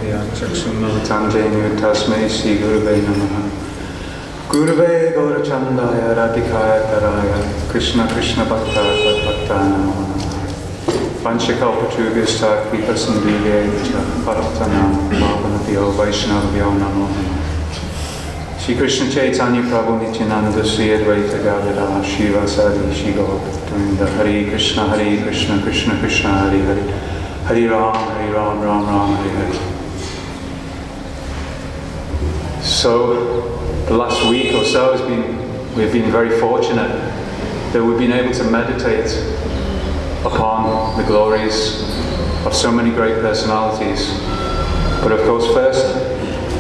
Maya Chakshunatandenu Tasmai Sri Gurave Namaha. Gurave Gaurachandaya Radhikaya Taraya Krishna Krishna Bhakta Bhakta Namo Vanchakalpatruvyasta Kripa Sindhuvya Bhaktana Bhavanabhyo Vaishnavabhyo Namo Shri Krishna Chaitanya Prabhu Nityananda Sri Advaita Gadadhara Shiva Sadi Shri Gaurakinda Hare Krishna Krishna Krishna Hare Hare Hare Ram Ram Hare Hare. So the last week or so we've been very fortunate that we've been able to meditate upon the glories of so many great personalities. But of course first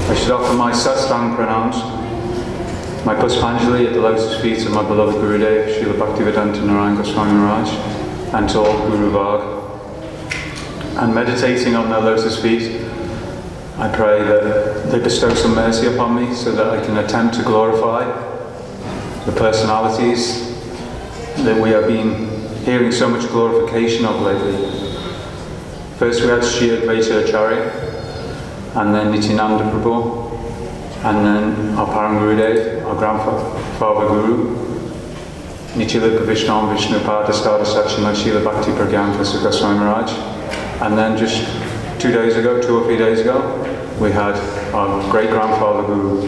I should offer my Sastang pranams, my Puspanjali at the lotus feet of my beloved Gurudev, Srila Bhaktivedanta Narayan Goswami Maharaj, and to all Guru Varg. And meditating on their lotus feet, I pray that they bestow some mercy upon me so that I can attempt to glorify the personalities that we have been hearing so much glorification of lately. First we had Sri Advaita Acharya, and then Nityananda Prabhu, and then our Param Gurudev, our grandfather Guru, Nityalika Vishnu Vishnupada Stada Sachimad Srila Bhakti Pragyanasa Goswami Maharaj. And then just 2 or 3 days ago, we had our great-grandfather Guru,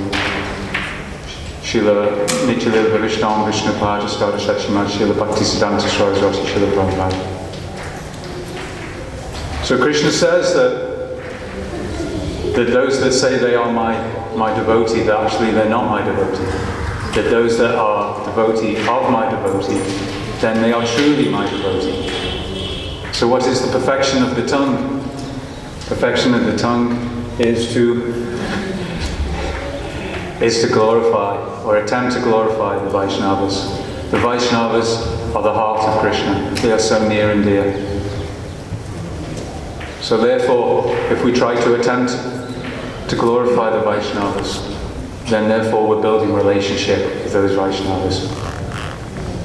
Srila Nityalila Vishnu Vishnupada Stada Sachimad Srila Bhakti Siddhanta Saraswati Srila Prabhupada. So Krishna says that those that say they are my devotee, that actually they're not my devotee. That those that are devotee of my devotee, then they are truly my devotee. So what is the perfection of the tongue? Perfection of the tongue is to glorify, or attempt to glorify the Vaishnavas. The Vaishnavas are the heart of Krishna. They are so near and dear. So therefore, if we try to attempt to glorify the Vaishnavas, then therefore we're building relationship with those Vaishnavas.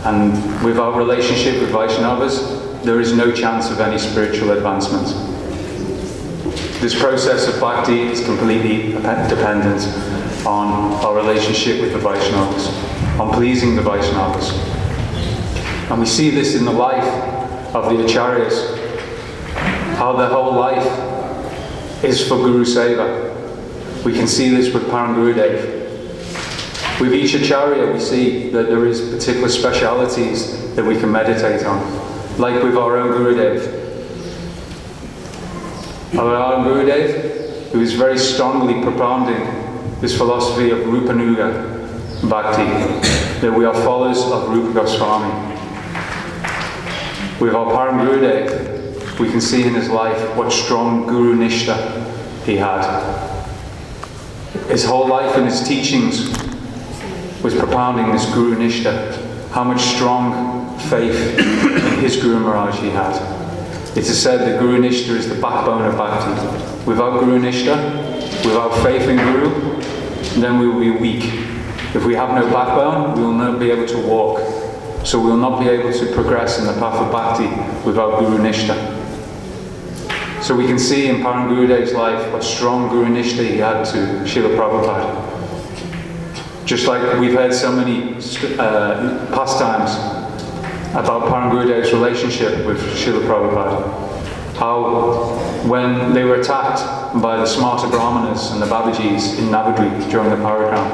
And without relationship with Vaishnavas, there is no chance of any spiritual advancement. This process of bhakti is completely dependent on our relationship with the Vaishnavas, on pleasing the Vaishnavas. And we see this in the life of the Acharyas, how their whole life is for Guru Seva. We can see this with Param Gurudev. With each Acharya we see that there is particular specialities that we can meditate on. Like with our own Gurudev. Our own Gurudev, who is very strongly propounding this philosophy of Rupanuga Bhakti, that we are followers of Rupa Goswami. With our Param Gurudev, we can see in his life what strong Guru Nishtha he had. His whole life and his teachings was propounding this Guru Nishtha, how much strong faith in his Guru Maharaj he had. It is said that Guru Nishtha is the backbone of Bhakti. Without Guru Nishtha, without faith in Guru, then we will be weak. If we have no backbone, we will not be able to walk. So we will not be able to progress in the path of Bhakti without Guru Nishtha. So we can see in Param Gurudev's life what strong Guru Nishtha he had to Srila Prabhupada. Just like we've heard so many pastimes about Param Gurudev's relationship with Srila Prabhupada. How when they were attacked by the smarter Brahmanas and the Babajis in Navadvip during the Parikram,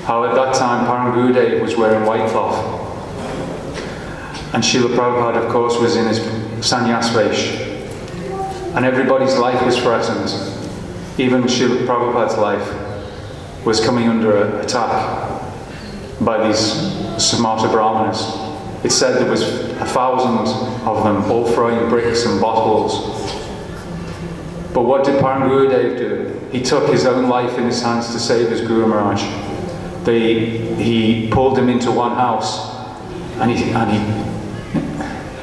how at that time Param Gurudev was wearing white cloth. And Srila Prabhupada of course was in his sannyas vesh. And everybody's life was threatened. Even Srila Prabhupada's life was coming under attack by these smarter Brahmanas. It said there was 1,000 of them all throwing bricks and bottles. But what did Param Gurudev do? He took his own life in his hands to save his Guru Maharaj. He pulled him into one house and he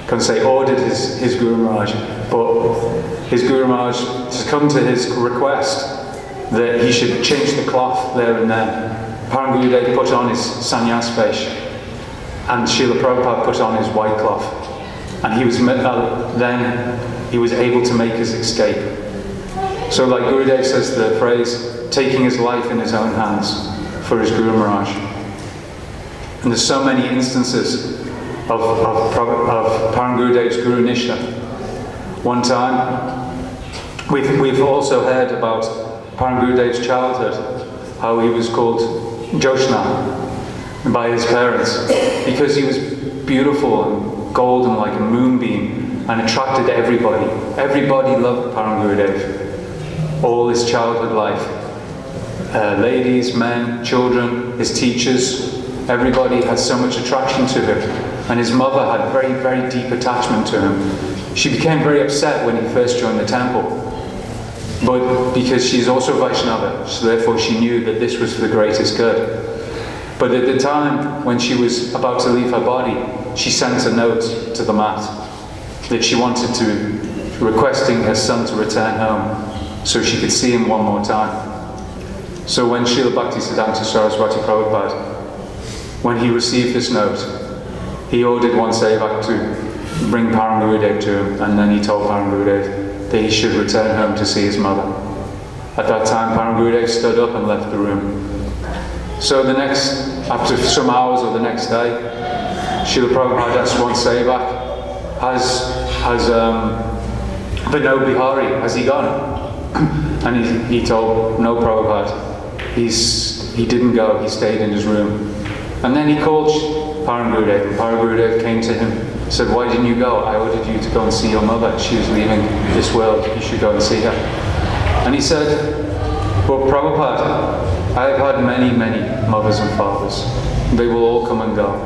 can say ordered his Guru Maharaj, but his Guru Maharaj succumbed to his request that he should change the cloth there and then. Param Gurudev put on his sannyas vesh, and Srila Prabhupada put on his white cloth, and then he was able to make his escape. So like Gurudev says the phrase, taking his life in his own hands for his Guru Maharaj. And there's so many instances of Param Gurudev's Guru Nishtha. One time, we've also heard about Param Gurudev's childhood, how he was called Joshna by his parents, because he was beautiful and golden like a moonbeam and attracted everybody. Everybody loved Param Gurudev all his childhood life. Ladies, men, children, his teachers, everybody had so much attraction to him. And his mother had very, very deep attachment to him. She became very upset when he first joined the temple, but because she's also Vaishnava, so therefore she knew that this was for the greatest good. But at the time when she was about to leave her body, she sent a note to the mat that she wanted to, requesting her son to return home so she could see him one more time. So when Srila Bhaktisiddhanta Saraswati Prabhupada, when he received this note, he ordered one sevak to bring Param Gurudev to him, and then he told Param Gurudev that he should return home to see his mother. At that time, Param Gurudev stood up and left the room. So after some hours or the next day, Srila Prabhupada asked one sevak, has Vinod Bihari, has he gone? And he told, no Prabhupada, he didn't go, he stayed in his room. And then he called Param Gurudev, and Param Gurudev came to him, said, why didn't you go? I ordered you to go and see your mother. She was leaving this world, you should go and see her. And he said, well, Prabhupada, I have had many, many mothers and fathers. They will all come and go.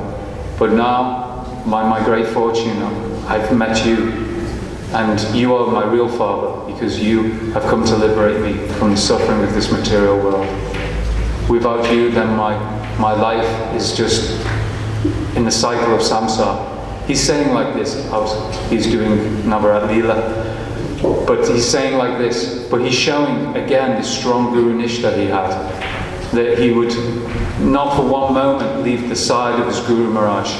But now, by my great fortune, I've met you, and you are my real father, because you have come to liberate me from the suffering of this material world. Without you, then my life is just in the cycle of samsara. He's saying like this, he's doing Navarat Leela, but he's saying like this, but he's showing again this strong Guru Nishtha he had, that he would not for one moment leave the side of his Guru Maharaj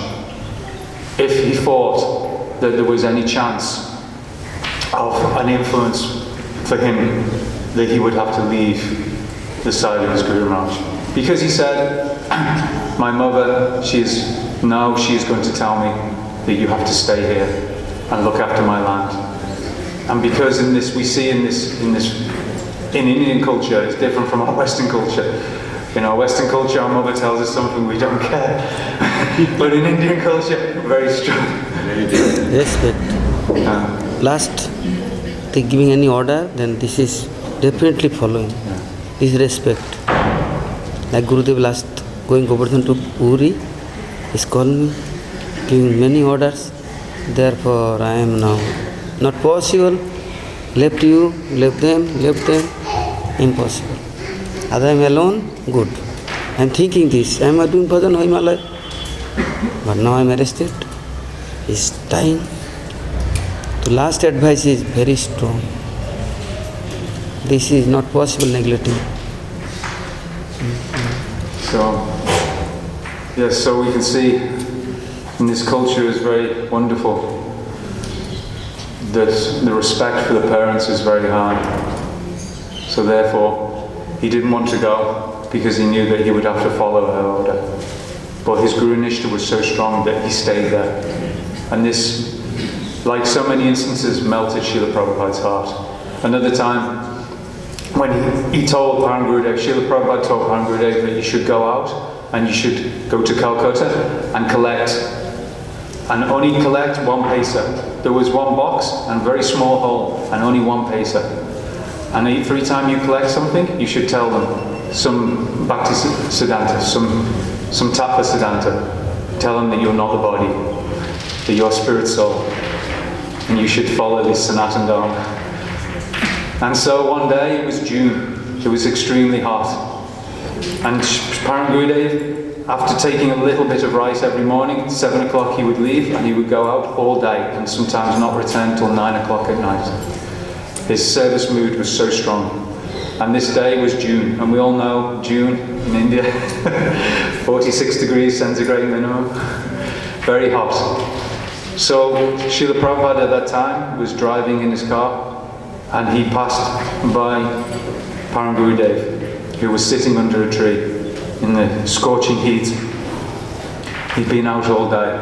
if he thought that there was any chance of an influence for him that he would have to leave the side of his Guru Maharaj. Because he said, my mother, she is going to tell me that you have to stay here and look after my land. And because in this, we see in Indian culture, it's different from our Western culture. In our Western culture, our mother tells us something, we don't care. But in Indian culture, very strong. Respect. Last, they giving any order, then this is definitely following. This is respect. Like Gurudev last going Govardhan to Puri, he's calling me, giving many orders. Therefore, I am now not possible. Left you, left them, impossible. As I am alone, good. I am thinking this. I am doing bhajan of Himalaya. But now I am arrested. It's time. The last advice is very strong. This is not possible neglecting. So we can see in this culture is very wonderful that the respect for the parents is very high. So therefore, he didn't want to go because he knew that he would have to follow her order. But his Guru Nishtha was so strong that he stayed there. And this, like so many instances, melted Srila Prabhupada's heart. Another time, when he told Param Gurudev, Srila Prabhupada told Param Gurudev that you should go out and you should go to Calcutta and collect, and only collect 1 paisa. There was 1 box and very small hole and only 1 paisa. And every time you collect something, you should tell them some Bhakti Siddhanta, some Tattva Siddhanta. Tell them that you're not the body, that you're spirit soul, and you should follow this Sanatana Dharma. And so one day, it was June, it was extremely hot. And Param Gurudev, after taking a little bit of rice every morning, at 7 o'clock he would leave and he would go out all day and sometimes not return till 9 o'clock at night. His service mood was so strong. And this day was June, and we all know June in India, 46 degrees centigrade minimum, very hot. So Srila Prabhupada at that time was driving in his car, and he passed by Param Gurudev, who was sitting under a tree in the scorching heat. He'd been out all day,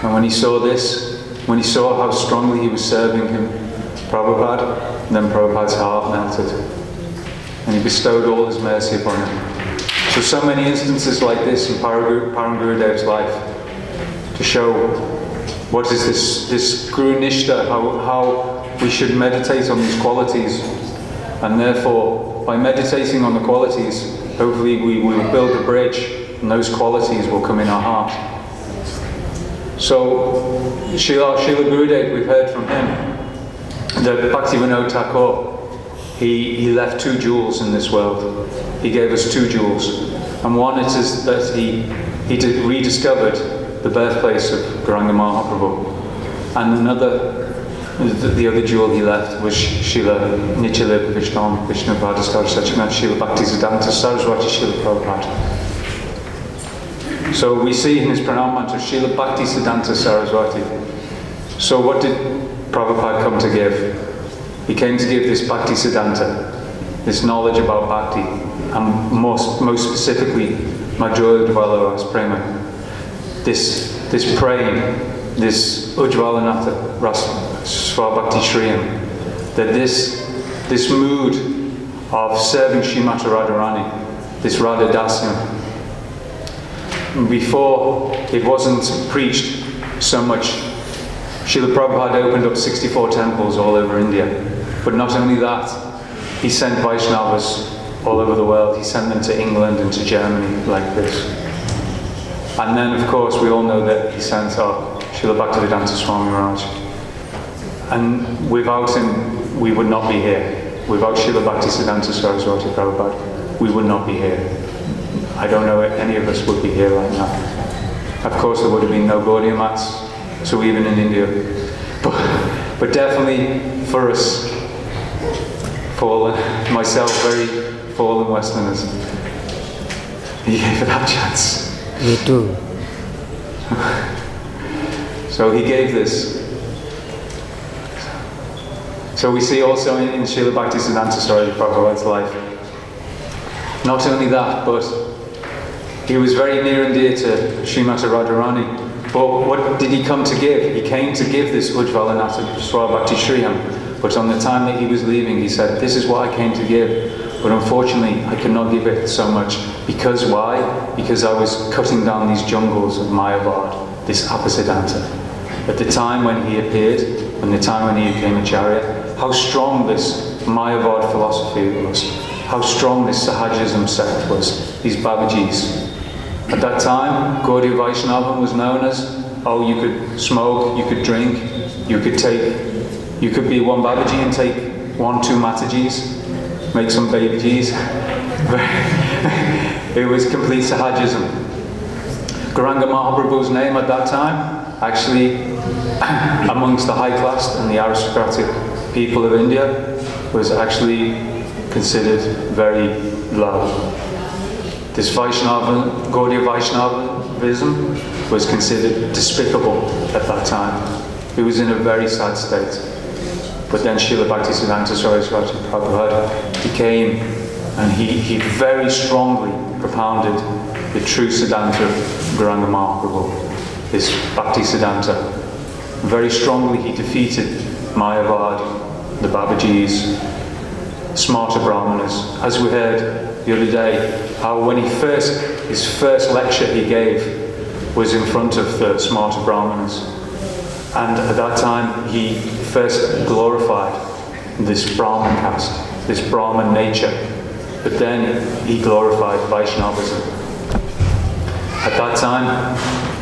and when he saw this, when he saw how strongly he was serving him, Prabhupada, then Prabhupada's heart melted, and he bestowed all his mercy upon him. So many instances like this in Param Gurudev's life to show what is this Guru Nishta, how we should meditate on these qualities, and therefore by meditating on the qualities, hopefully we will build a bridge and those qualities will come in our heart. So Srila Gurudev, we've heard from him that Bhaktivinoda Thakur, he left 2 jewels in this world. He gave us 2 jewels, and one is that he rediscovered the birthplace of Gauranga Mahaprabhu, and the other jewel he left was Srila Nityalila Vishnupada Sachimant Srila Bhaktisiddhanta Saraswati Srila Prabhupada. So we see in his pranam mantra Srila Bhaktisiddhanta Saraswati. So what did Prabhupada come to give? He came to give this Bhaktisiddhanta, this knowledge about Bhakti, and most specifically Madhurya Udvala as Prema. This praying, this Ujvalanatha Swabhakti Shriyam, that this mood of serving Srimati Radharani, this Radha Dasyam, before it wasn't preached so much. Srila Prabhupada opened up 64 temples all over India, but not only that, he sent Vaishnavas all over the world. He sent them to England and to Germany like this. And then, of course, we all know that he sent our Srila Bhaktivedanta Swami Maharaj. And without him, we would not be here. Without Srila Bhaktisiddhanta Saraswati Prabhupada, we would not be here. I don't know if any of us would be here right now. Of course, there would have been no Gaudiya mats, so even in India. But definitely for us, fallen, myself, very fallen Westerners, he gave it that chance. Me too. So he gave this. So we see also in Srila Bhaktisiddhanta Saraswati Prabhupada's life, not only that, but he was very near and dear to Srimati Radharani. But what did he come to give? He came to give this Ujvalanatha Swabhakti Shriyam. But on the time that he was leaving, he said, this is what I came to give. But unfortunately, I cannot give it so much. Because why? Because I was cutting down these jungles of Mayavad, this Apasiddhanta. At the time when he appeared, and the time when he became Acharya, how strong this Mayavad philosophy was. How strong this Sahajism sect was, these Babajis. At that time, Gaudiya Vaishnavam was known as, oh, you could smoke, you could drink, you could be one Babaji and take 1-2 Matajis, make some babyjis. It was complete Sahajism. Gauranga Mahaprabhu's name at that time, actually, amongst the high class and the aristocratic people of India, was actually considered very low. This Vaishnava, Gaudiya Vaishnavism was considered despicable at that time. It was in a very sad state. But then Srila Bhaktisiddhanta Saraswati Prabhupada, he came and he very strongly propounded the true Siddhanta of Gauranga Mahaprabhu, this Bhakti Siddhanta. Very strongly he defeated Mayavad, the Babajis, smarter Brahmanas. As we heard the other day, how when his first lecture he gave was in front of the smarter Brahmanas. And at that time he first glorified this Brahman caste, this Brahman nature, but then he glorified Vaishnavism. At that time,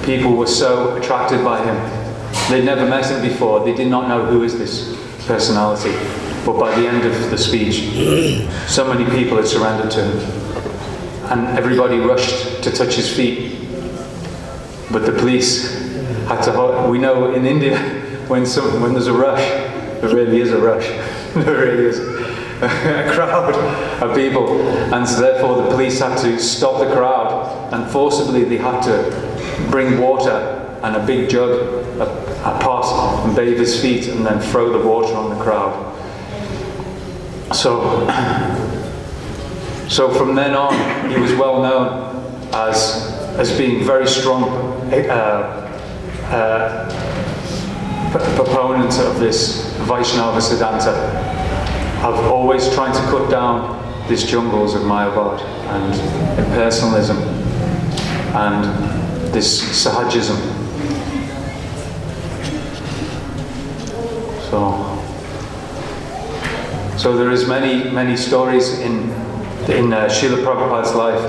people were so attracted by him. They'd never met him before, they did not know who is this personality. But by the end of the speech, so many people had surrendered to him. And everybody rushed to touch his feet. But the police had to hold. We know in India, when there's a rush, there really is a rush. There really is a crowd of people. And so therefore the police had to stop the crowd. And forcibly they had to bring water and a big jug, a pot, and bathe his feet and then throw the water on the crowd. So from then on, he was well known as being very strong proponent of this Vaishnava Siddhanta, of always trying to cut down these jungles of Mayavad and impersonalism and this sahajism. So there is many stories in Srila Prabhupada's life,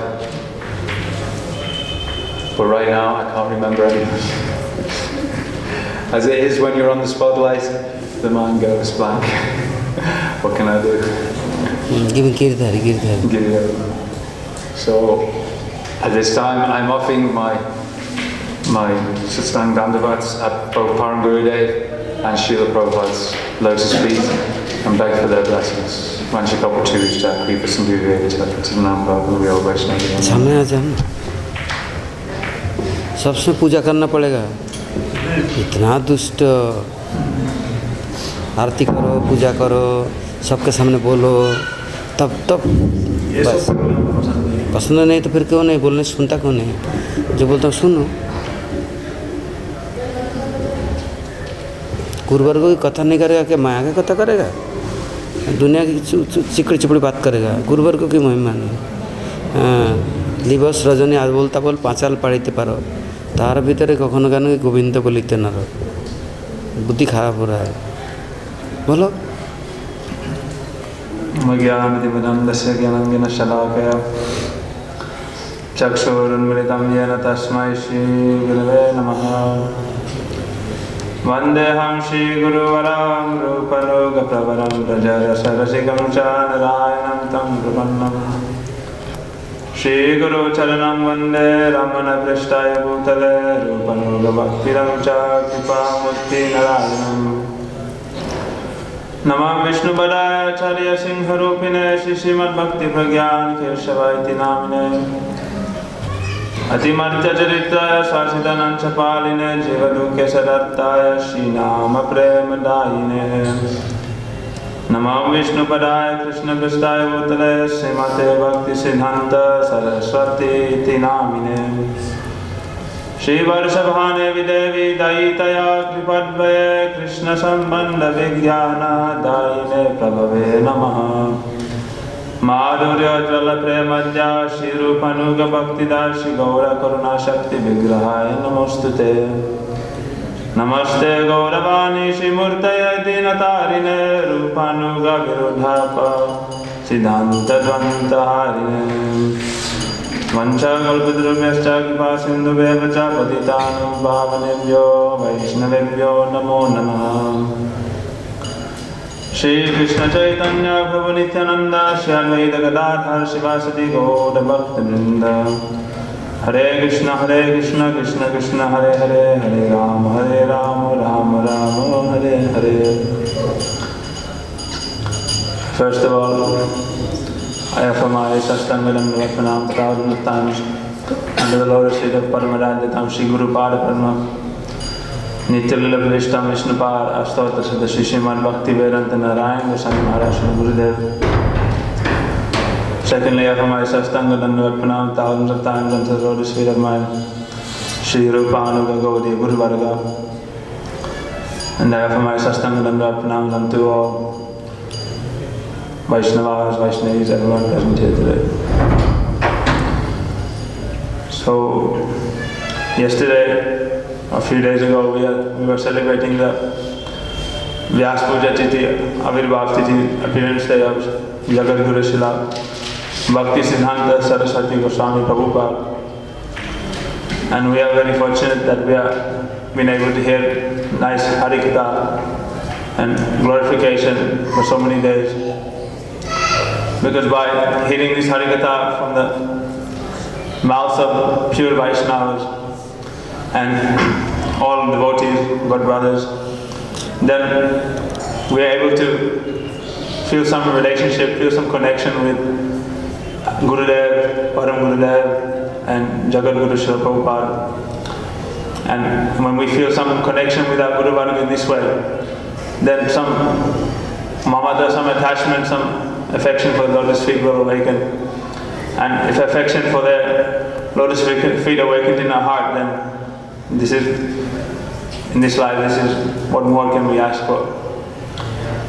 but right now I can't remember any. As it is when you're on the spotlight, the mind goes blank. What can I do? Give Girdhari. So at this time I'm offering my Satsang Dandavats at both Param Gurudev and Srila Prabhupada's lotus feet and beg for their blessings. Vanchakapa Churishta, Kripa Sambhuveta, Patinam Bhagavad Real Vaishnava. सामने आ जाओ, सबसे पूजा करना पड़ेगा. इतना दुष्ट, आरती करो, पूजा करो, सबके सामने बोलो, तब बस. पसंद नहीं तो फिर क्यों नहीं बोलने, सुनता क्यों नहीं? जो बोलता हूँ सुनो. गुरुवर को कथा नहीं करेगा क्या माया की कथा करेगा? दुनिया की चिकड़ी चिपड़ी बात करेगा. गुरुवर को की महिमा नहीं. दिवस रजनी आज बोलता बोल पाँचाल पढ़ाते पारो, तार भीतर कखनो केन गोविंद बोलिते ना रो. बुद्धि खराब हो रहा है. बोलो. मज्ञानतिमिरन्दस्य ज्ञानाञ्जन शलाकया चक्षुरुन्मिलितं येन तस्मै श्रीगुरवे नमः. वन्देऽहं श्रीगुरुवरं रूपलोकप्रवरं व्रजरसरसिकं च नारायणं तं प्रपन्नं. श्रीगुरुचरणं वन्दे रमणपृष्ठाय भूतले रूपलोकभक्तिरं च कृपामूर्तिनारायणम्. नमः विष्णुपदाय आचार्यसिंहरूपिणे श्रीमद्भक्तिप्रज्ञानकेशवाय नामिने अतिमर्त्यचरित्राय शासितानंचपालिने जीवदुःखेशरत्ताय श्रीनामप्रेमदायिने. नमः विष्णुपदाय कृष्णपृष्ठाय भूतले श्रीमते भक्तिसिद्धान्त सरस्वती इति नामिने. श्रीवर्षभाने विदेवी दयितया कृपद्वये कृष्णसम्बन्धविज्ञानदायिने प्रभवे नमः. माधुर्यज्वलप्रेमद्या श्रीरूपानुगभक्तिदासि गौरकरुणाशक्तिविग्रहाय नमोऽस्तुते. नमस्ते गौरवाणी श्रीमूर्तये दीनतारिणे रूपानुगविरुद्धाप सिद्धान्तद्वन्द्वहारिणे. वंशाकल्पद्रुभ्यश्च कृपा सिन्धुभ्यः च पतितानां पावनेभ्यो वैष्णवेभ्यो नमो नमः. श्री कृष्ण चैतन्य प्रभु नित्यानंद श्री अद्वैत गदाधर शिवासदि गौर भक्तवृंद. हरे कृष्ण कृष्ण कृष्ण हरे हरे, हरे Ram Ram Ram Hare Hare. First of all, I offer my sastangalam pranam times under the lotus feet of Param Shri Gurupada Parama Nityalila Vishtam Vishnupad Astota Siddha Shri Srimad Bhakti Vedanta Narayan Goswami Maharaj Shri Gurudev. Secondly, I offer my sastanga dandavat pranam thousands of times unto the lotus feet of my Shri Rupanuga Gaudiya Guru Varga. And I offer my sastanga dandavat pranam unto all Vaishnavas, Vaishnavis, everyone present here today. So, yesterday, a few days ago, we were celebrating the Vyas Puja Tithi, Avirbhav Tithi, appearance day of Jagat Guru Srila Bhakti Siddhanta Saraswati Goswami Prabhupada. And we are very fortunate that we have been able to hear nice Harikatha and glorification for so many days. Because by hearing this Harikatha from the mouths of pure Vaishnavas and all devotees, God brothers, then we are able to feel some relationship, feel some connection with Gurudev, Param Gurudev and Jagat Guru Srila Prabhupada. And when we feel some connection with our Guru Varga in this way, then some mamata, some attachment, some affection for the lotus feet will awaken. And if affection for the lotus feet awakens in our heart, then this is, in this life, this is what more can we ask for.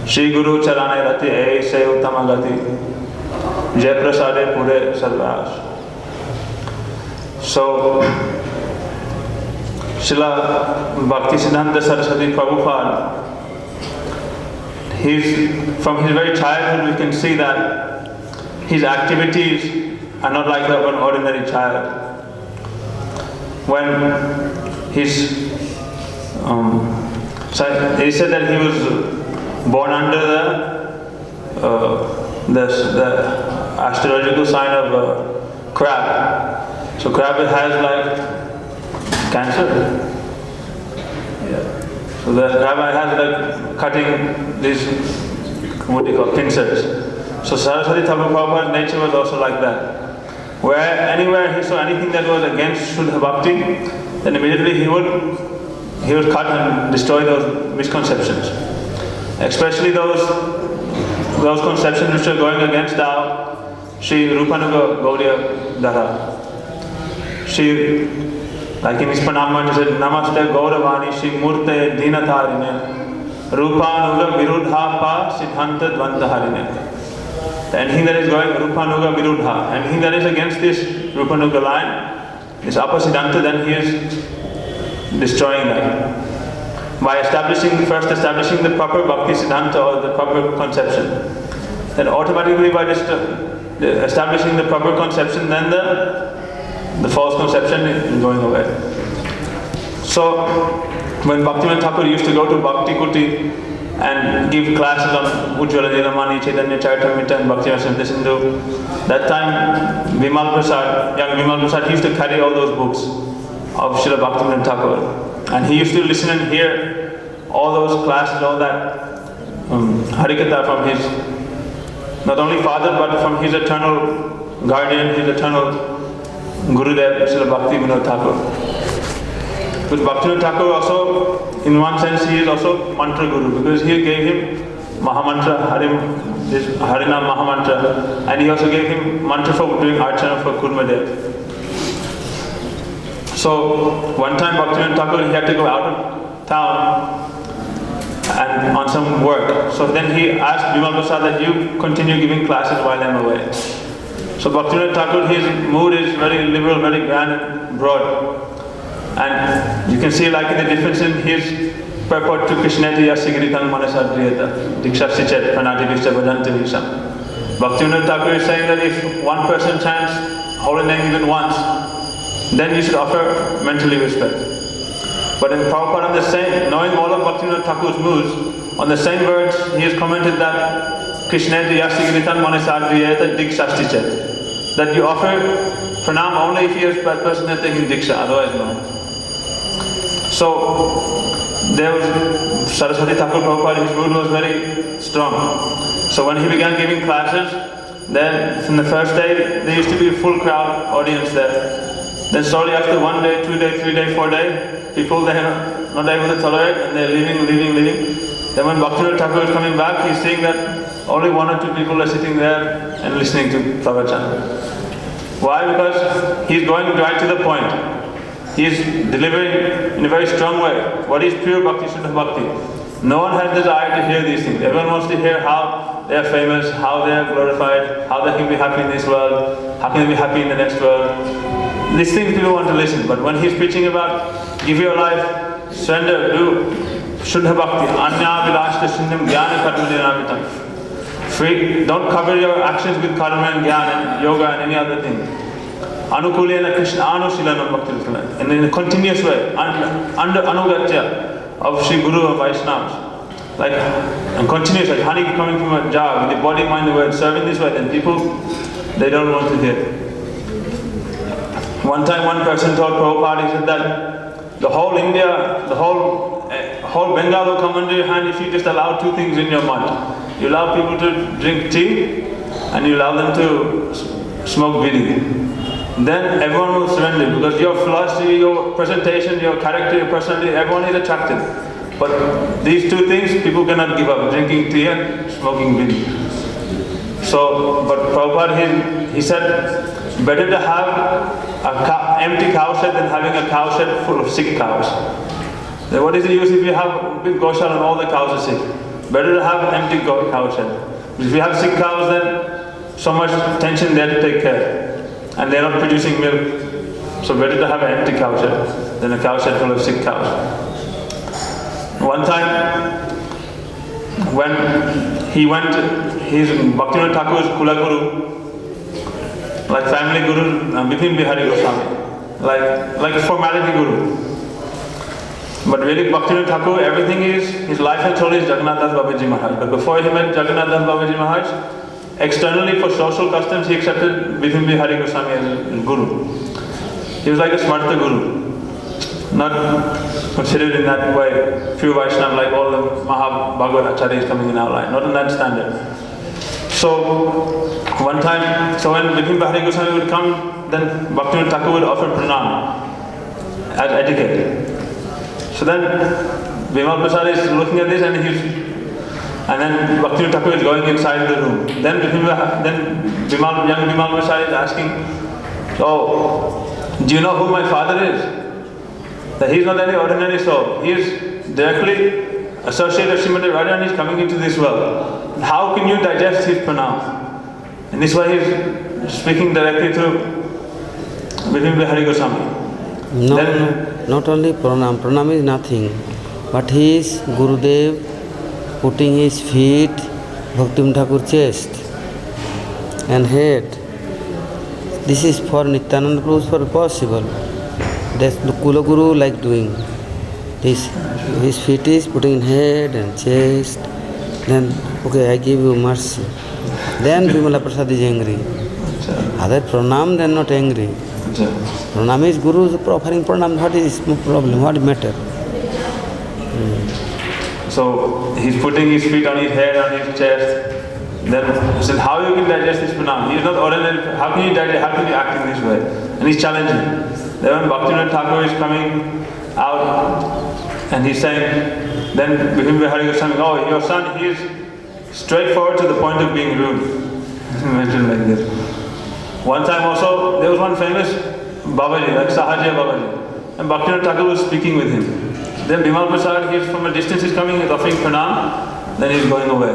Shri Guru Charane Rati Aise Uttama Gati Jai Prasade Pure Sarvas. So, Srila Bhaktisiddhanta Saraswati Prabhupada, from his very childhood we can see that his activities are not like that of an ordinary child. When he's, so he said that he was born under the astrological sign of crab. So crab has like cancer. Yeah. So the rabbi has like cutting these, what do you call, pincers. So Saraswati Thakur Prabhupada's nature was also like that. Where anywhere he saw anything that was against Shuddha Bhakti, then immediately he would cut and destroy those misconceptions. Especially those conceptions which are going against our Sri Rupanuga Gauriya Dara. Like in his Pranam, he said, Namaste Gauravani Shri Murte Dinatarine Rupanuga Virudha Pa Siddhanta Dvantaharine. Anything that is going Rupanuga Virudha, anything that is against this Rupanuga line, this Apa Siddhanta, then he is destroying that. By first establishing the proper Bhakti Siddhanta or the proper conception. Then automatically by establishing the proper conception, then the false conception is going away. So, when Bhaktivinoda Thakur used to go to Bhakti Kuti and give classes on Ujjvala Nilamani, Chaitanya Charitamrita and Bhaktivinoda Sindhu, that time young Vimal Prasad, he used to carry all those books of Srila Bhaktivinoda Thakur. And he used to listen and hear all those classes, all that Harikatha from his, not only father, but from his eternal guardian, his eternal Gurudev, Srila Bhaktivinoda Thakur. Because Bhaktivinoda Thakur also, in one sense, he is also mantra guru, because he gave him Mahamantra, Harinam Mahamantra, and he also gave him mantra for doing archana for Kurmadev. So, one time Bhaktivinoda Thakur, he had to go out of town and on some work. So then he asked Vimal Prasad that you continue giving classes while I am away. So Bhaktivinoda Thakur, his mood is very liberal, very grand and broad. And you can see like the difference in his purport to Krishneti Yasigritang Manasadriyata Dikshasichet Pranati Vishta Vadanti Visham. Bhaktivinoda Thakur is saying that if one person chants holy name even once, then you should offer mentally respect. But in Prabhupada, on the same, knowing all of Bhaktivinoda Thakur's moods, on the same words, he has commented that Krishneti Yasigritang Manasadriyata Dikshasichet, that you offer pranam only if he is that person that taking diksha, otherwise no. So there was Saraswati Thakur Prabhupada, his mood was very strong. So when he began giving classes, then from the first day there used to be a full crowd audience there. Then slowly after 1 day, 2 day, 3 day, 4 day, people they are not able to tolerate and they are leaving. Then when Bhaktivinoda Thakur is coming back, he is seeing that only 1 or 2 people are sitting there and listening to pravachan. Why? Because he is going right to the point. He is delivering in a very strong way. What is pure Bhakti, Shuddha Bhakti? No one has desire to hear these things. Everyone wants to hear how they are famous, how they are glorified, how they can be happy in this world, how can they be happy in the next world. These things people want to listen. But when he is preaching about give your life, surrender, do Shuddha Bhakti, Anya Vilashta Shindam Jnana Karma Dinamitam. Free, don't cover your actions with karma and jnana and yoga and any other thing. Anukulena Krishna Anusilanam Bhakti, and in a continuous way, under Anugatya of Sri Guru and Vaishnavas. Like, and continuous, like honey coming from a jar, with the body, mind, the word, serving this way, then people, they don't want to hear. One time one person told Prabhupada, he said that the whole India, the whole Bengal will come under your hand if you just allow 2 things in your mouth. You allow people to drink tea and you allow them to smoke bidi. Then everyone will surrender, because your philosophy, your presentation, your character, your personality, everyone is attracted. But these 2 things people cannot give up, drinking tea and smoking bidi. So, but Prabhupada, he said, better to have an empty cow shed than having a cow shed full of sick cows. Then what is the use if you have a big goshala and all the cows are sick? Better to have an empty cow shed. If you have sick cows, then so much tension there to take care, and they're not producing milk. So better to have an empty cow shed than a cow shed full of sick cows. One time, when he went, his Bhaktivinoda Thakur's Kula Guru, like family Guru, Bipin Bihari Goswami, like formality Guru. But really Bhaktivinoda Thakur, everything is, his life and soul is Jagannath Das Babaji Maharaj. But before he met Jagannath Das Babaji Maharaj, externally for social customs he accepted Bipin Bihari Goswami as his Guru. He was like a Smarta Guru, not considered in that way. Few Vaishnava, like all the Mahabhagavad Acharyas coming in our line, not in that standard. So one time, so when Bipin Bihari Goswami would come, then Bhaktivinoda Thakur would offer pranam as etiquette. So then Bimal Prasad is looking at this and then Bhaktivinoda Thakur is going inside the room. Then young Bimal Prasad is asking, oh, do you know who my father is? That he is not any ordinary soul. He is directly associated with Srimati Radha and he is coming into this world. How can you digest his pranam? And this way he is speaking directly to Bipin Bihari Goswami. No, not only pranam. Pranam is nothing, but he is Gurudev putting his feet Bhaktivinoda Thakur's chest and head. This is for Nityananda Prabhu for possible. That's the Kula Guru like doing. His feet is putting in head and chest. Then, okay, I give you mercy. Then Bimala Prasad is angry. Other pranam, then not angry. Pranam is Guru offering pranam. What is problem? What matter? So he's putting his feet on his head, on his chest. Then said, how you can digest this pranam? He is not ordinary. How can you digest? How can you act in this way? And he's challenging. Then when Bhaktivinoda Thakur is coming out and he's saying, then Bipin Bihari Goswami, oh, your son, he is straightforward to the point of being rude. Imagine like this. One time also, there was one famous Babaji, like Sahajya Babaji, and Bhaktivinoda Thakur was speaking with him. Then Bimal Prasad, he's from a distance, he's coming, he's offering pranam, then he's going away.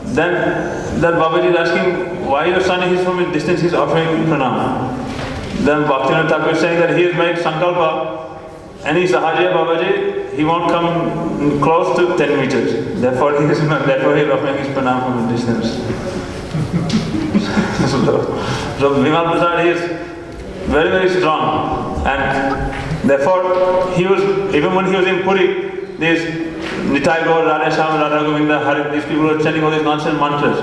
Then that Babaji is asking, why your son, he's from a distance, he's offering pranam. Then Bhaktivinoda Thakur is saying that he has made sankalpa, any Sahajya Babaji, he won't come close to 10 meters. Therefore he is offering his pranam from a distance. So Bimal Prasad is very, very strong, and therefore he was, even when he was in Puri, these Nitai Gaur, Radha Shyam, Radha Govinda, Hari, these people were chanting all these nonsense mantras.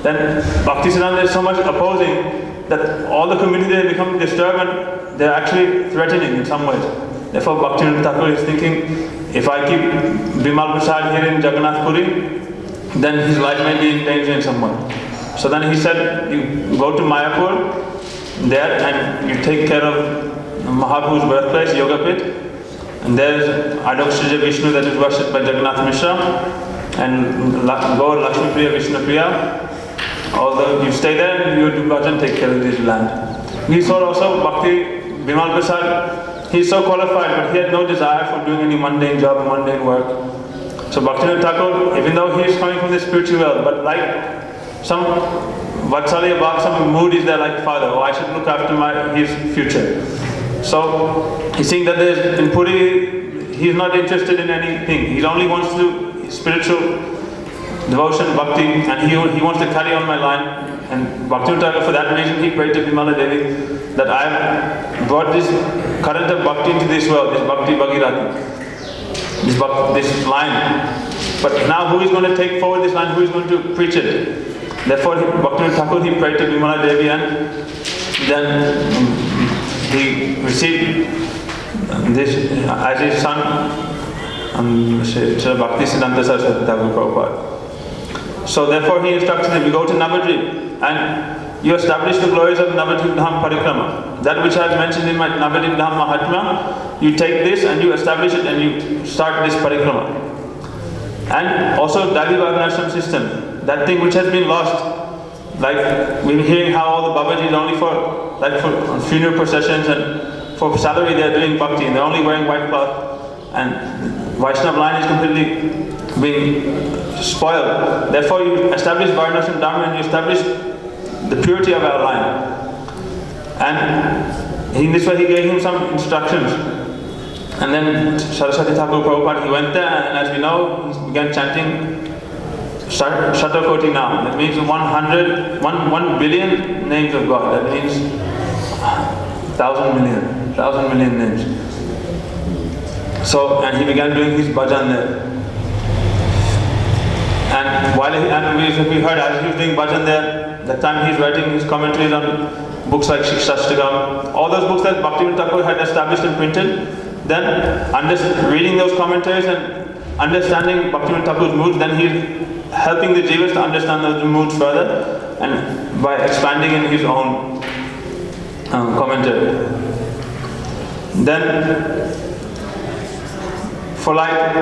Then Bhakti Siddhanta is so much opposing that all the community they become disturbed and they're actually threatening in some ways. Therefore Bhaktivinoda Thakur is thinking, if I keep Bimal Prasad here in Jagannath Puri, then his life may be in danger in some way. So then he said, you go to Mayapur there and you take care of Mahaprabhu's birthplace, Yogapit. And there is Adokshaja Vishnu that is worshipped by Jagannath Mishra and Gaur Lakshmi Priya, Vishnu Priya. Although you stay there and you do bhajan, take care of this land. We saw also Bhakti Bimal Prasad, he is so qualified but he had no desire for doing any mundane job, mundane work. So Bhaktivinoda Thakur, even though he is coming from the spiritual world, but like some Vatsalya Bhakti, some mood is there like father, oh I should look after his future. So he's saying that in Puri, he's not interested in anything. He only wants to do spiritual devotion, bhakti, and he wants to carry on my line. And Bhaktivinoda Thakur, for that reason, he prayed to Bimala Devi that I have brought this current of bhakti into this world, this bhakti bhagirati, this line. But now who is going to take forward this line? Who is going to preach it? Therefore, Bhaktivinoda Thakur, he prayed to Bimala Devi, and then he received this as his son, Bhakti Siddhanta Saraswati Thakur Prabhupada. So therefore he instructs him, you go to Navadvip and you establish the glories of Navadvip Dham Parikrama. That which I have mentioned in my Navadvip Dham Mahatma, you take this and you establish it and you start this Parikrama. And also Dali Varnashram system, that thing which has been lost, Like we've been hearing how all the Babajis only for funeral processions and for salary they're doing bhakti and they're only wearing white cloth, and Vaishnava line is completely being spoiled. Therefore you establish Varnashram Dharma and you establish the purity of our line. And in this way he gave him some instructions. And then Saraswati Thakur Prabhupada, he went there, and as we know, he began chanting Shatakoti Nam. That means 1 billion names of God. That means 1,000 million names. So, and he began doing his bhajan there. And we heard as he was doing bhajan there, that time he's writing his commentaries on books like Shikshashtakam, all those books that Bhaktivinoda Thakur had established and printed. Then reading those commentaries and understanding Bhaktivinoda Thakur's moods, then he's helping the jivas to understand those moods further, and by expanding in his own commentary. Then for like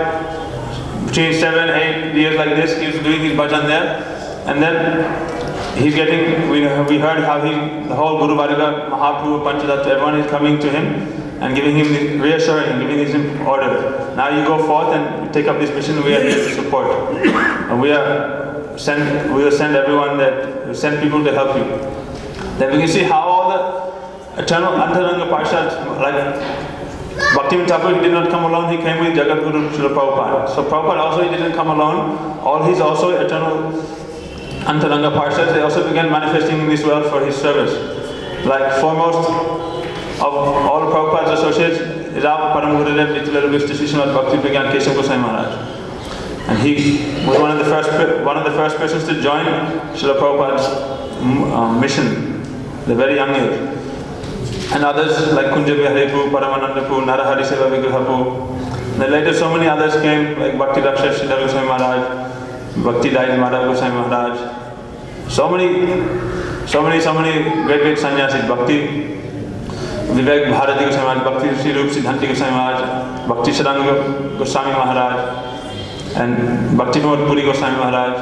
between 7-8 years like this, he was doing his bhajan there, and then he's getting, we heard how the whole Guru Varga, Mahaprabhu, Panchadatta, everyone is coming to him and giving him reassuring him, giving him order. Now you go forth and take up this mission, we are here to support. And we will send everyone send people to help you. Then we can see how all the eternal Antaranga Parshads, like Bhaktivinoda Thakur, he did not come alone, he came with Jagadguru Srila Prabhupada. So Prabhupada also, he didn't come alone, he's also eternal Antaranga Parshads, they also began manifesting in this world for his service. Like foremost of all Prabhupada's associates is our Param Gurudev, Nitya Vishnu Bhakti began Keshav Goswami Maharaj. And he was one of the first persons to join Srila Prabhupada's mission, the very young age. And others like Kunja Biharipu, Paramanandapu, Narahari Seva Vigrahapu. Then later so many others came, like Bhakti Raksha Sridhar Goswami Maharaj, Bhakti Dai Madhav Goswami Maharaj. So many great sannyasis, Bhakti Vivek Bharati Goswami Maharaj, Bhakti Sri Rup Siddhanti Goswami Maharaj, Bhakti Saranga Goswami Maharaj, and Bhakti Pramod Puri Goswami Maharaj.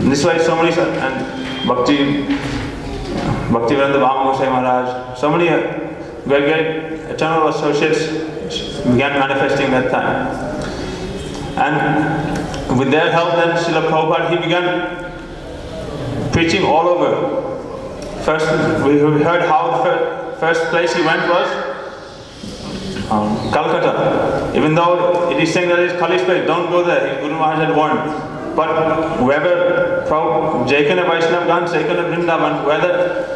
This way so many, and Bhakti Vranda Vama Goswami Maharaj, so many great eternal associates began manifesting that time. And with their help then Srila Prabhupada, he began preaching all over. First, we heard how the first place he went was Calcutta. Even though it is saying that it's Kali's place, don't go there, Guru Maharaj had warned. But whoever Jaikana Vaishnava Gan, Jaikana Vrindavan, whether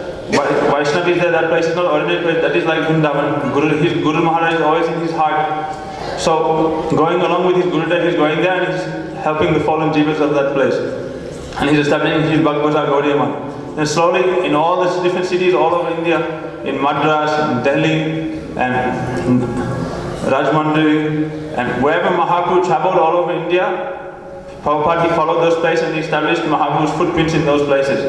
Vaishnava is there, that place is not ordinary place, that is like Vrindavan. Guru Maharaj is always in his heart. So going along with his Gurudev, he's going there and he's helping the fallen jivas of that place. And he's establishing his Bhagavad Gaudiya Math. And slowly in all the different cities all over India, in Madras, in Delhi, and Rajmundry, and wherever Mahaprabhu traveled all over India, Prabhupada, he followed those places and he established Mahaprabhu's footprints in those places.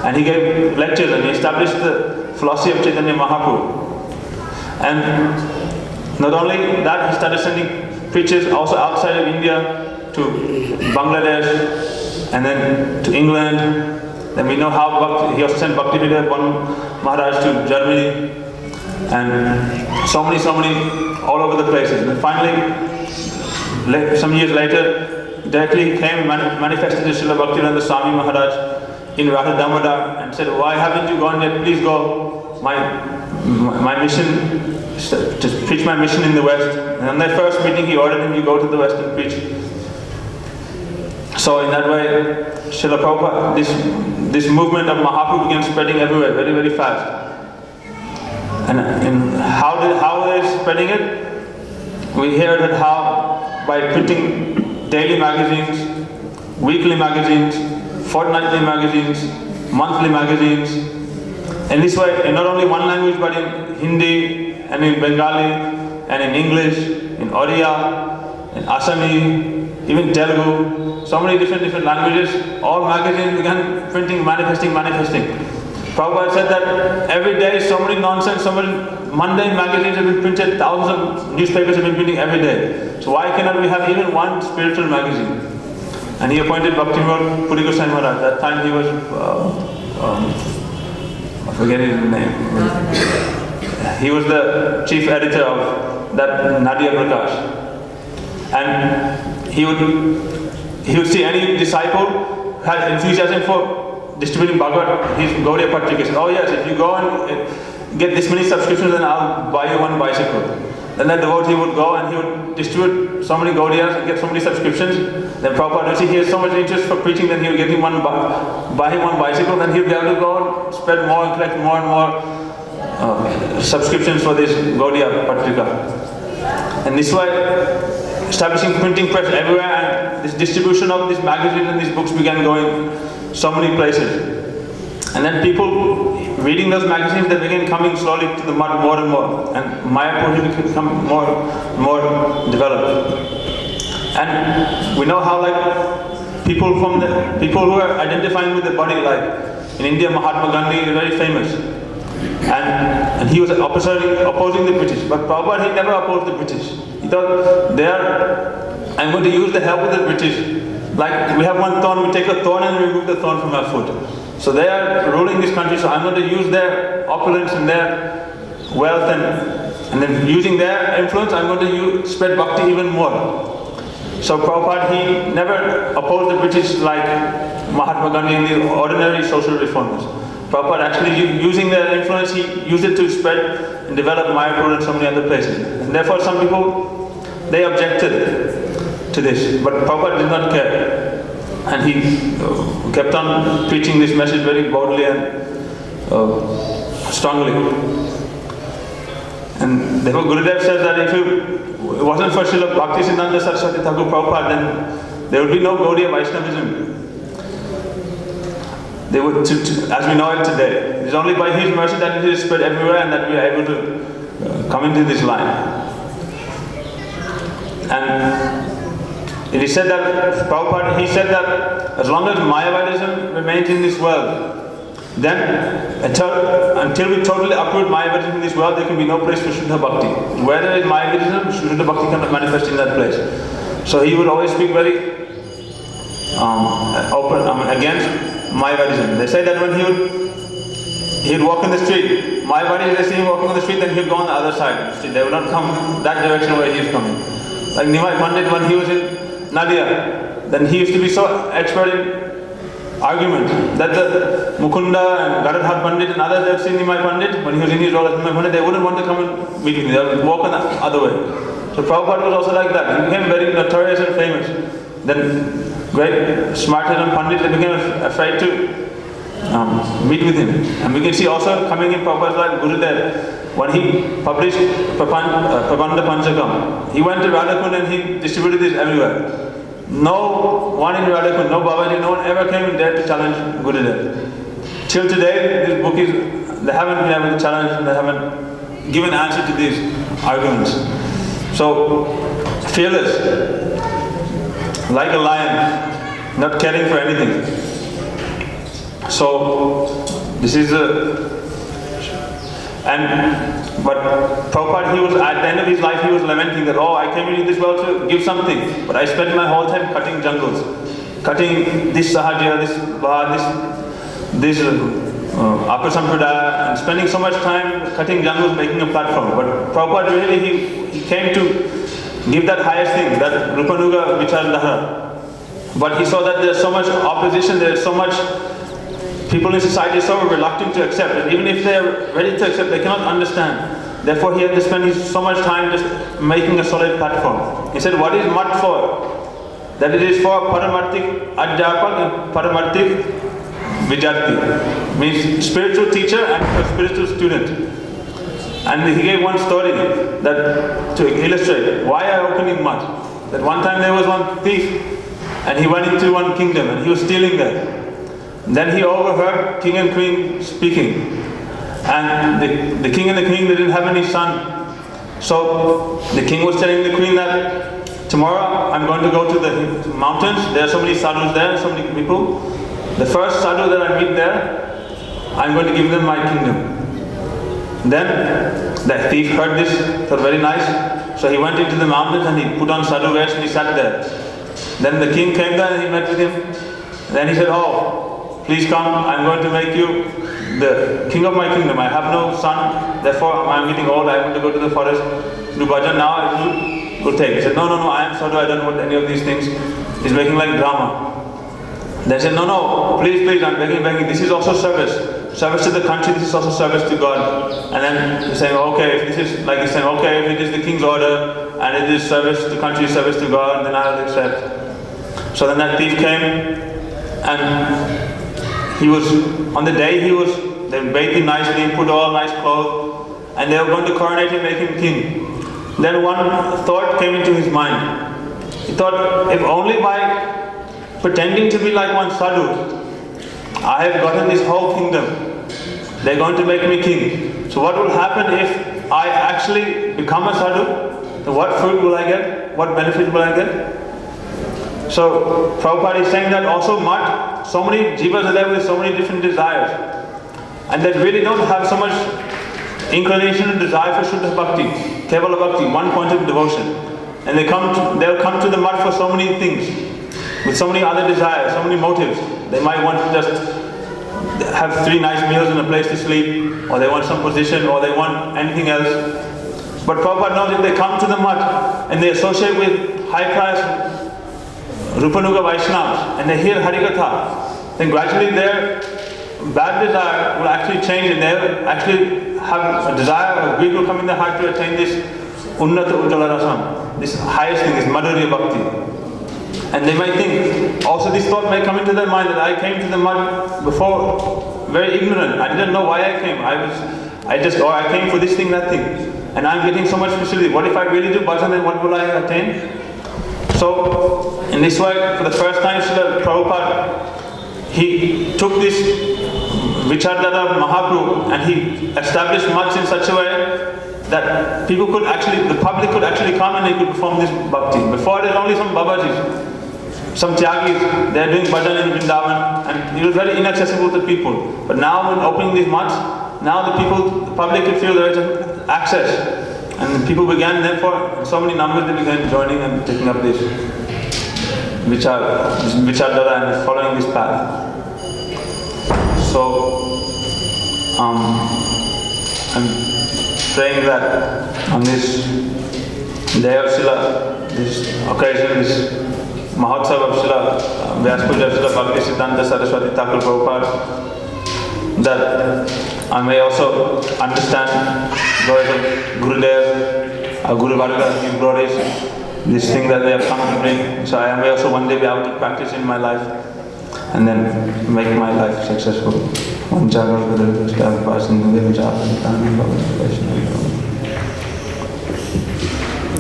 And he gave lectures and he established the philosophy of Chaitanya Mahaprabhu. And not only that, he started sending preachers also outside of India to Bangladesh and then to England. Then we know how he also sent Bhakti Vidya Maharaj to Germany, and so many all over the places. And then finally, some years later, directly he came and manifested to Srila Bhaktivinoda Swami Maharaj in Radha Damodar and said, "Why haven't you gone yet? Please go. My mission, to preach my mission in the West." And on their first meeting, he ordered him to go to the West and preach. So in that way, Srila Prabhupada, this movement of Mahaprabhu began spreading everywhere, very, very fast. And how they're spreading it? We hear that how by printing daily magazines, weekly magazines, fortnightly magazines, monthly magazines. In this way, in not only one language, but in Hindi and in Bengali and in English, in Oriya, in Assami, even Telugu, so many different languages, all magazines began printing, manifesting. Prabhupada said that every day so many nonsense, so many mundane magazines have been printed, thousands of newspapers have been printing every day. So why cannot we have even one spiritual magazine? and he appointed Bhakti Puri Goswami Maharaj. That time he was, I forget his name. He was the chief editor of that Nadia Prakash. And he would see any disciple had enthusiasm for distributing Bhagavad, his Gaudiya Patrika. He said, oh yes, if you go and get this many subscriptions, then I'll buy you one bicycle. Then that devotee would go and he would distribute so many Gaudiyas and get so many subscriptions. Then Prabhupada would see he has so much interest for preaching, then he would get him buy him one bicycle, then he would be able to go and spread more and collect more and more subscriptions for this Gaudiya Patrika. And this way, establishing printing press everywhere, and this distribution of these magazines and these books began going so many places. And then people reading those magazines, they began coming slowly to the mud more and more, and Mayapur had become more developed. And we know how people who are identifying with the body, like in India, Mahatma Gandhi is very famous, and he was opposing the British. But Prabhupada, he never opposed the British. He thought, I'm going to use the help of the British. Like we have one thorn, we take a thorn and remove the thorn from our foot. So they are ruling this country, so I'm going to use their opulence and their wealth, and then using their influence, I'm going to spread bhakti even more. So Prabhupada, he never opposed the British like Mahatma Gandhi and the ordinary social reformers. Prabhupada actually, using their influence, he used it to spread and develop Mayapur and so many other places. And therefore some people, they objected to this, but Prabhupada did not care. And he kept on preaching this message very boldly and strongly. And therefore Gurudev says that if it wasn't for Srila Bhaktisiddhanta Saraswati Thakur Prabhupada, then there would be no Gaudiya Vaishnavism. They would, as we know it today. It is only by his mercy that it is spread everywhere and that we are able to come into this line. And it is said that Prabhupada, he said that as long as Mayavadism remains in this world, then until we totally uproot Mayavadism in this world, there can be no place for Shuddha Bhakti. Where there is Mayavadism, Shuddha Bhakti cannot manifest in that place. So he would always speak very against Mayavadism. They say that when he would walk in the street, Mayavadis, they see him walking on the street, then he would go on the other side of the street. They would not come that direction where he is coming. Like Nimai Pandit, when he was in Nadia, then he used to be so expert in argument that the Mukunda and Garadhar Pandit and others, they have seen Nimai Pandit, when he was in his role as Nimai Pandit, they wouldn't want to come and meet him, they would walk on the other way. So Prabhupada was also like that. He became very notorious and famous. Then great Smarters and Pandits, they became afraid to meet with him. And we can see also coming in Prabhupada's life, Gurudev, when he published Prabandha Panchakam, he went to Radhakund and he distributed this everywhere. No one in Radhakund, no Babaji, no one ever came and dared to challenge Gurudev. Till today, this book they haven't been able to challenge, they haven't given answer to these arguments. So, fearless, like a lion, not caring for anything. So, this is but Prabhupada, he was at the end of his life, he was lamenting that, I came into this world to give something, but I spent my whole time cutting jungles, cutting this sahaja, this Upper Sampradaya, and spending so much time cutting jungles, making a platform. But Prabhupada really, he came to give that highest thing, that Rupanuga Vichardhara. But he saw that there's so much opposition, there's so much people in society are so reluctant to accept, and even if they're ready to accept, they cannot understand. Therefore, he had to spend so much time just making a solid platform. He said, what is Mat for? That it is for Paramartik Adhyapak and Paramartik Vidyarthi. Means spiritual teacher and spiritual student. And he gave one story that to illustrate why I opening Mat. That one time there was one thief and he went into one kingdom and he was stealing there. Then he overheard king and queen speaking, and the king and the queen, they didn't have any son. So the king was telling the queen that tomorrow I'm going to go to the mountains, there are so many sadhus there, so many people. The first sadhu that I meet there, I'm going to give them my kingdom. Then the thief heard this, thought very nice, so he went into the mountains and he put on sadhu vesh and he sat there. Then the king came there and he met with him. Then he said, "Oh, please come, I'm going to make you the king of my kingdom. I have no son, therefore I'm getting old, I want to go to the forest, do bhajan now, I will take." He said, no, I am sadhu, I don't want any of these things. He's making like drama. They said, no, please, I'm begging, this is also service. Service to the country, this is also service to God. And then he's saying, okay, if this is, like he's saying, okay, if it is the king's order, and it is service to country, service to God, then I will accept. So then that thief came, and he was, on the day they bathed him nicely and put all nice clothes, and they were going to coronate him, make him king. Then one thought came into his mind. He thought, if only by pretending to be like one sadhu, I have gotten this whole kingdom, they're going to make me king. So what will happen if I actually become a sadhu? So what fruit will I get? What benefit will I get? So Prabhupada is saying that also mud, so many jivas are there with so many different desires, and they really don't have so much inclination and desire for Shuddha Bhakti, Kevala Bhakti, one point of devotion. And they'll come to the mud for so many things, with so many other desires, so many motives. They might want to just have 3 nice meals and a place to sleep, or they want some position, or they want anything else. But Prabhupada knows if they come to the mud and they associate with high class Rupanuga Vaishnavas and they hear Harikatha, then gradually their bad desire will actually change, and they'll actually have a desire, a greed will come in their heart to attain this Unnata Ujjala Rasam, this highest thing, this Madhurya Bhakti. And they might think, also this thought may come into their mind that I came to the mud before very ignorant. I didn't know why I came. I came for this thing, that thing. And I'm getting so much facility. What if I really do bhajan, then what will I attain? So, in this way, for the first time, Srila Prabhupada, he took this Vichardada Mahaprabhu and he established much in such a way that the public could actually come and they could perform this bhakti. Before it was only some babajis, some tyagis, they are doing bhajan in Vrindavan, and it was very inaccessible to people. But now when opening these mats, now the public could feel there is access. And people began, therefore, in so many numbers they began joining and taking up this Vichardada and following this path. So, I'm praying that on this day of Srila, this occasion, this Mahotsav of Srila Vyaspuja of Srila Bhakti Siddhanta Saraswati Thakur Prabhupada, that I may also understand glories of Gurudev, Guru Varga, his glories, this thing that they have come to bring. So I may also one day be able to practice in my life and then make my life successful.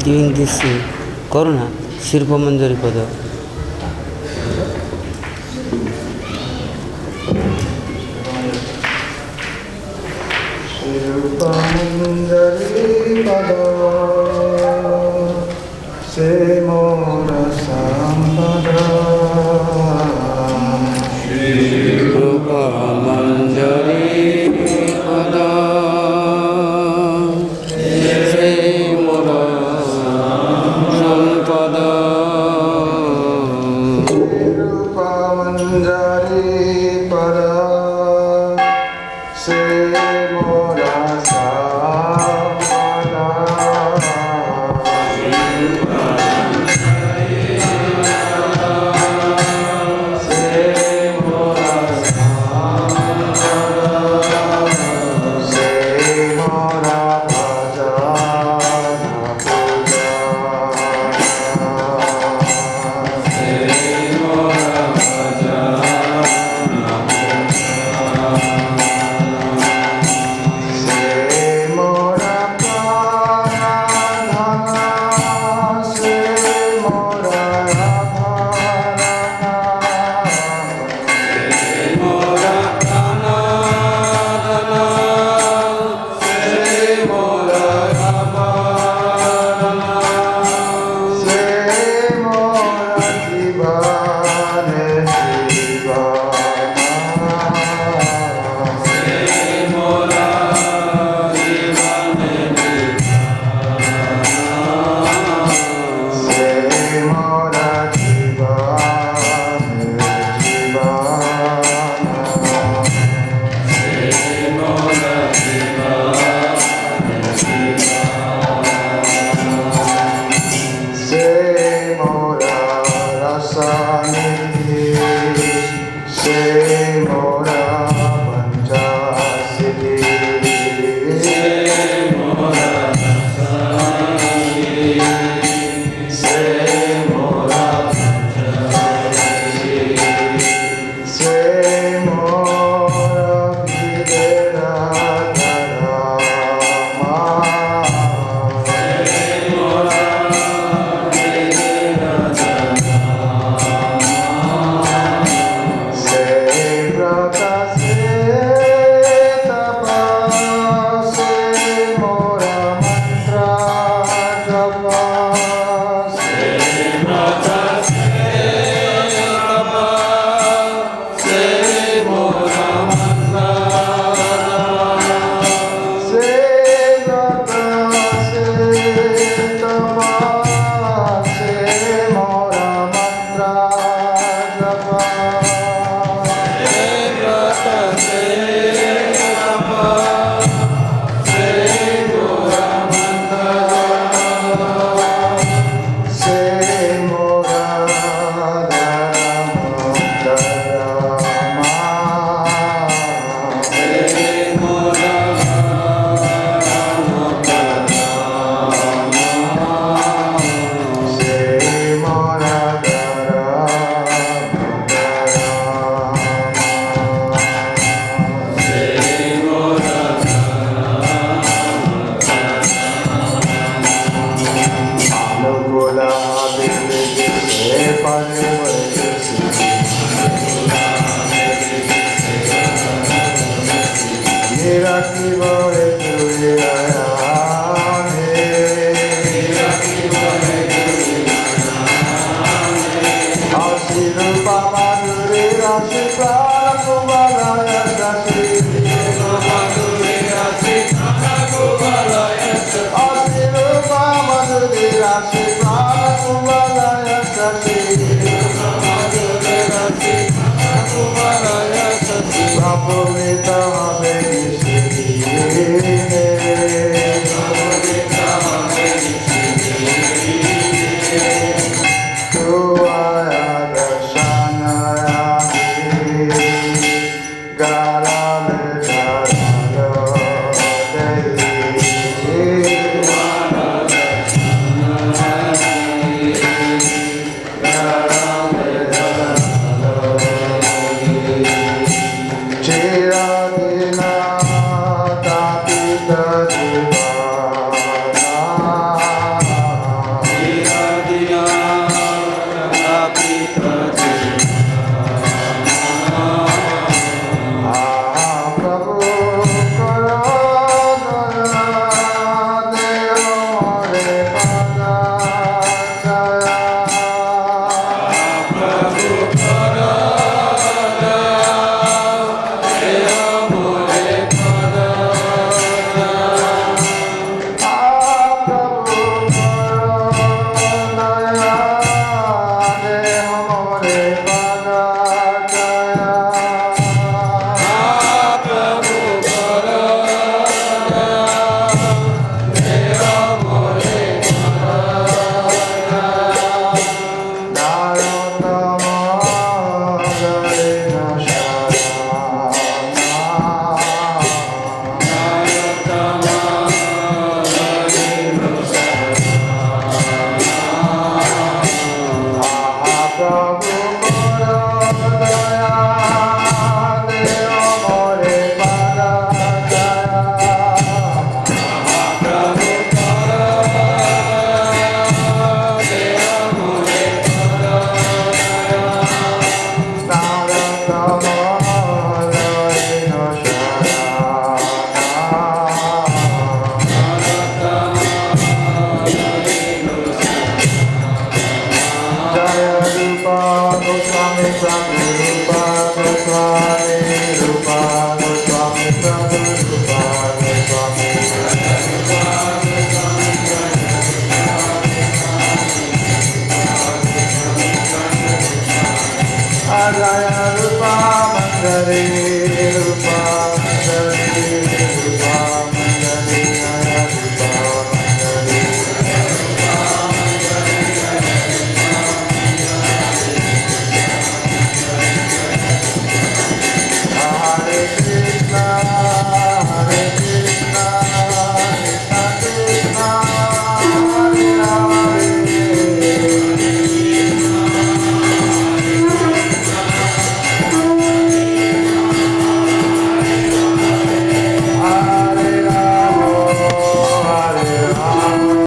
Giving this Karuna, Sirpa Manjari Pada. Sirpa Manjari Pada, Se Mora Sampada. Sirpa Manjari Pada, Se Mora Sampada. Sirpa Manjari Pada, Se Mora Sampada. Prabhu.PM